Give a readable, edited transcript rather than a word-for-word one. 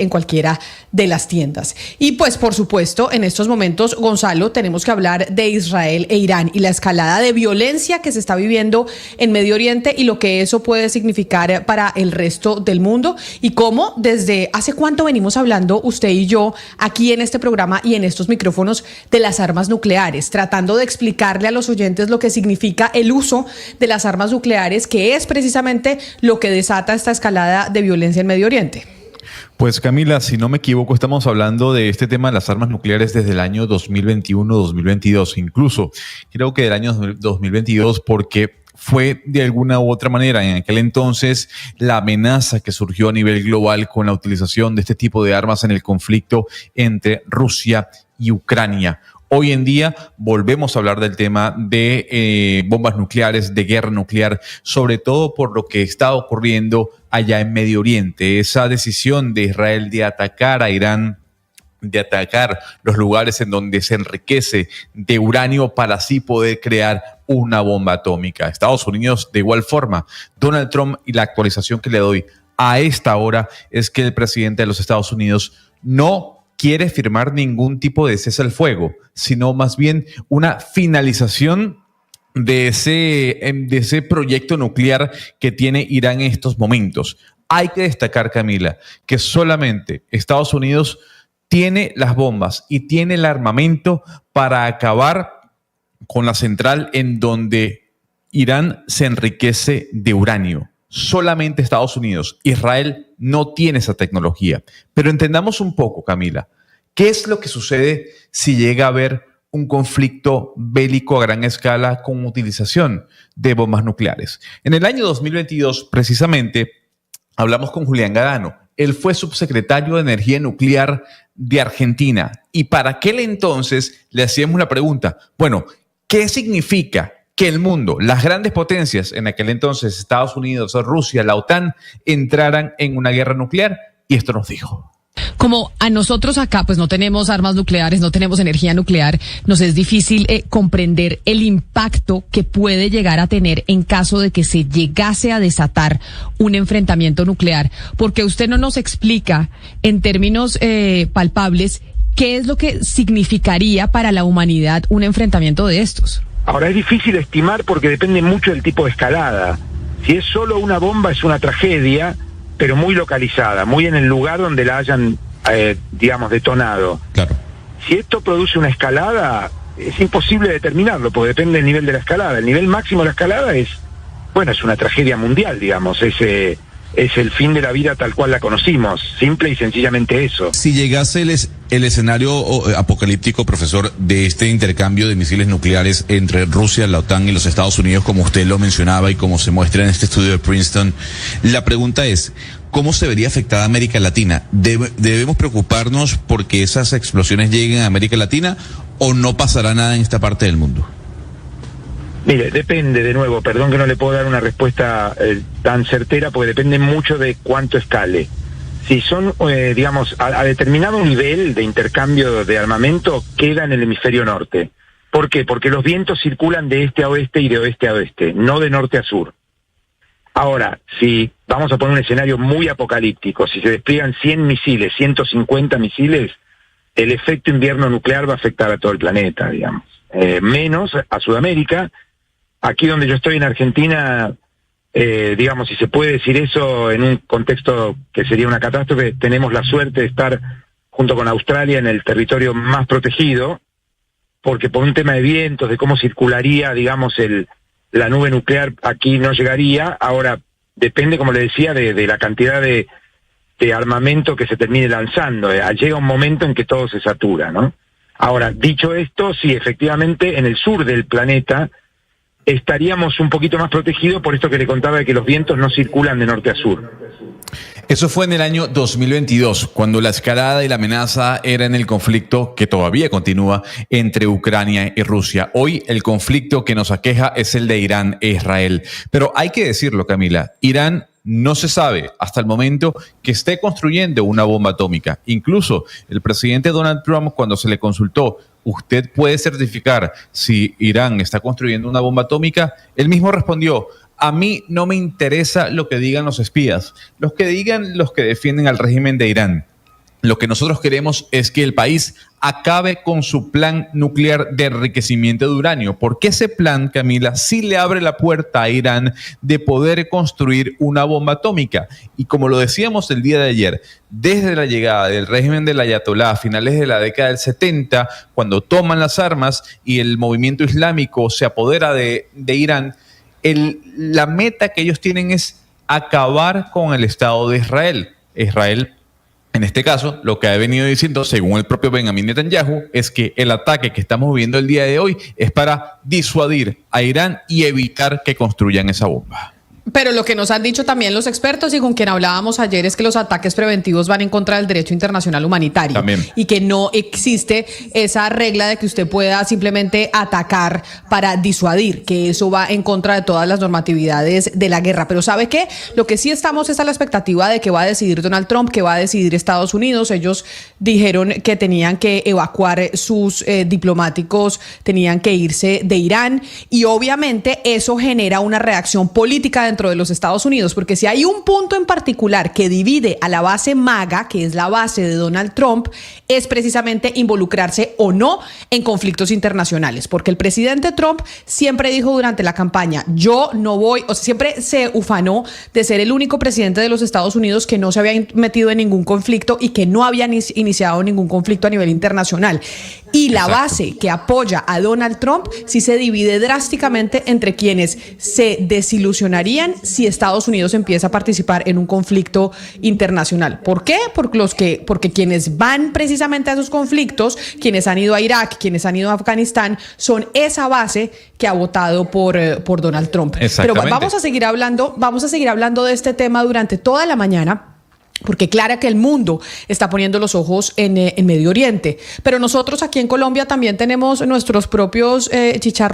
en cualquiera de las tiendas. Y pues por supuesto en estos momentos, Gonzalo, tenemos que hablar de Israel e Irán y la escalada de violencia que se está viviendo en Medio Oriente y lo que eso puede significar para el resto del mundo y cómo desde hace cuánto venimos hablando usted y yo aquí en este programa y en estos micrófonos de las armas nucleares, tratando de explicarle a los oyentes lo que significa el uso de las armas nucleares, que es precisamente lo que desata esta escalada de violencia en Medio Oriente. Pues Camila, si no me equivoco, estamos hablando de este tema de las armas nucleares desde el año 2021-2022, incluso creo que del año 2022, porque fue de alguna u otra manera en aquel entonces la amenaza que surgió a nivel global con la utilización de este tipo de armas en el conflicto entre Rusia y Ucrania. Hoy en día volvemos a hablar del tema de bombas nucleares, de guerra nuclear, sobre todo por lo que está ocurriendo allá en Medio Oriente. Esa decisión de Israel de atacar a Irán, de atacar los lugares en donde se enriquece de uranio para así poder crear una bomba atómica. Estados Unidos, de igual forma, Donald Trump, y la actualización que le doy a esta hora es que el presidente de los Estados Unidos no quiere firmar ningún tipo de cese al fuego, sino más bien una finalización de ese proyecto nuclear que tiene Irán en estos momentos. Hay que destacar, Camila, que solamente Estados Unidos tiene las bombas y tiene el armamento para acabar con la central en donde Irán se enriquece de uranio. Solamente Estados Unidos. Israel no tiene esa tecnología. Pero entendamos un poco, Camila, ¿qué es lo que sucede si llega a haber un conflicto bélico a gran escala con utilización de bombas nucleares? En el año 2022, precisamente, hablamos con Julián Gadano. Él fue subsecretario de Energía Nuclear de Argentina. Y para aquel entonces le hacíamos la pregunta, bueno, ¿qué significa que el mundo, las grandes potencias, en aquel entonces Estados Unidos, Rusia, la OTAN, entraran en una guerra nuclear? Y esto nos dijo. Como a nosotros acá pues no tenemos armas nucleares, no tenemos energía nuclear, nos es difícil comprender el impacto que puede llegar a tener en caso de que se llegase a desatar un enfrentamiento nuclear, porque usted no nos explica en términos palpables qué es lo que significaría para la humanidad un enfrentamiento de estos. Ahora, es difícil estimar porque depende mucho del tipo de escalada. Si es solo una bomba es una tragedia, pero muy localizada, muy en el lugar donde la hayan, detonado. Claro. Si esto produce una escalada, es imposible determinarlo, porque depende del nivel de la escalada. El nivel máximo de la escalada es una tragedia mundial, digamos, es el fin de la vida tal cual la conocimos, simple y sencillamente eso. Si llegase el escenario apocalíptico, profesor, de este intercambio de misiles nucleares entre Rusia, la OTAN y los Estados Unidos, como usted lo mencionaba y como se muestra en este estudio de Princeton, la pregunta es, ¿cómo se vería afectada América Latina? ¿Debemos preocuparnos porque esas explosiones lleguen a América Latina o no pasará nada en esta parte del mundo? Mire, depende, de nuevo, perdón que no le puedo dar una respuesta tan certera, porque depende mucho de cuánto escale. Si son, a determinado nivel de intercambio de armamento, queda en el hemisferio norte. ¿Por qué? Porque los vientos circulan de este a oeste y de oeste a oeste, no de norte a sur. Ahora, si vamos a poner un escenario muy apocalíptico, si se despliegan 100 misiles, 150 misiles, el efecto invierno nuclear va a afectar a todo el planeta, digamos. Menos a Sudamérica. Aquí donde yo estoy en Argentina, si se puede decir eso en un contexto que sería una catástrofe, tenemos la suerte de estar junto con Australia en el territorio más protegido, porque por un tema de vientos, de cómo circularía, la nube nuclear aquí no llegaría. Ahora, depende, como le decía, de la cantidad de armamento que se termine lanzando. Llega un momento en que todo se satura, ¿no? Ahora, dicho esto, sí, efectivamente, en el sur del planeta estaríamos un poquito más protegidos por esto que le contaba de que los vientos no circulan de norte a sur. Eso fue en el año 2022, cuando la escalada y la amenaza era en el conflicto que todavía continúa entre Ucrania y Rusia. Hoy el conflicto que nos aqueja es el de Irán e Israel. Pero hay que decirlo, Camila, Irán no se sabe hasta el momento que esté construyendo una bomba atómica. Incluso el presidente Donald Trump, cuando se le consultó, ¿usted puede certificar si Irán está construyendo una bomba atómica? Él mismo respondió, a mí no me interesa lo que digan los espías, los que digan los que defienden al régimen de Irán. Lo que nosotros queremos es que el país acabe con su plan nuclear de enriquecimiento de uranio, porque ese plan, Camila, sí le abre la puerta a Irán de poder construir una bomba atómica. Y como lo decíamos el día de ayer, desde la llegada del régimen del Ayatolá a finales de la década del 70, cuando toman las armas y el movimiento islámico se apodera de Irán, la meta que ellos tienen es acabar con el Estado de Israel. Israel, en este caso, lo que ha venido diciendo, según el propio Benjamín Netanyahu, es que el ataque que estamos viviendo el día de hoy es para disuadir a Irán y evitar que construyan esa bomba. Pero lo que nos han dicho también los expertos y con quien hablábamos ayer es que los ataques preventivos van en contra del derecho internacional humanitario. También. Y que no existe esa regla de que usted pueda simplemente atacar para disuadir, que eso va en contra de todas las normatividades de la guerra. Pero ¿sabe qué? Lo que sí estamos es a la expectativa de que va a decidir Donald Trump, que va a decidir Estados Unidos. Ellos dijeron que tenían que evacuar sus diplomáticos, tenían que irse de Irán, y obviamente eso genera una reacción política dentro de los Estados Unidos, porque si hay un punto en particular que divide a la base MAGA, que es la base de Donald Trump, es precisamente involucrarse o no en conflictos internacionales, porque el presidente Trump siempre dijo durante la campaña, yo no voy, o sea, siempre se ufanó de ser el único presidente de los Estados Unidos que no se había metido en ningún conflicto y que no había iniciado ningún conflicto a nivel internacional. Y la base que apoya a Donald Trump sí se divide drásticamente entre quienes se desilusionarían si Estados Unidos empieza a participar en un conflicto internacional. ¿Por qué? Porque quienes van precisamente a esos conflictos, quienes han ido a Irak, quienes han ido a Afganistán, son esa base que ha votado por Donald Trump. Pero vamos a seguir hablando de este tema durante toda la mañana, porque claro que el mundo está poniendo los ojos en Medio Oriente. Pero nosotros aquí en Colombia también tenemos nuestros propios chicharrones.